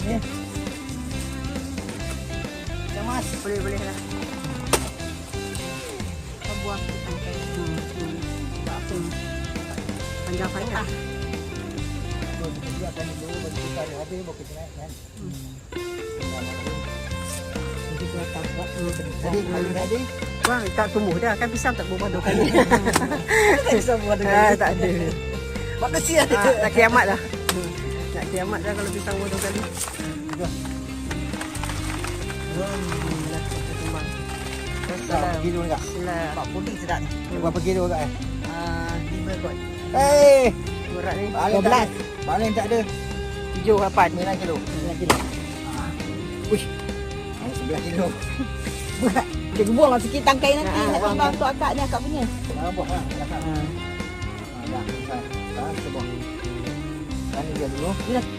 Ni. Yang mas. Boleh lah. Kita buang tangkai. Apa? Panjang lah. Kita biarkan dulu bagi kita habis baru kita naik kan. Jadi kita tapak. Jadi kali tadi Bang, tak tumbuh dah. Kan pisang tak berbuah 2 kali. pisang buat dengan Tak ada. mak kecil ada. Nak kiamat dah. Nak kiamat dah kalau pisang berbuah 2 kali. Alhamdulillah, kita tumbang. Berapa kilo ni kak? Sila. Mak puding sedap ni. Berapa kilo kak eh? 5 kot. Hei! Berat ni. Paling tak ada 7, 8. 9 kilo. 9 kilo. Uish. 9 kilo. Berat. Dia buang lah sikit tangkai nanti. Nak timbang untuk akak ni, akak punya. Jangan buang lah. Dah, selesai. Dah, kita buang. Ini dia dulu.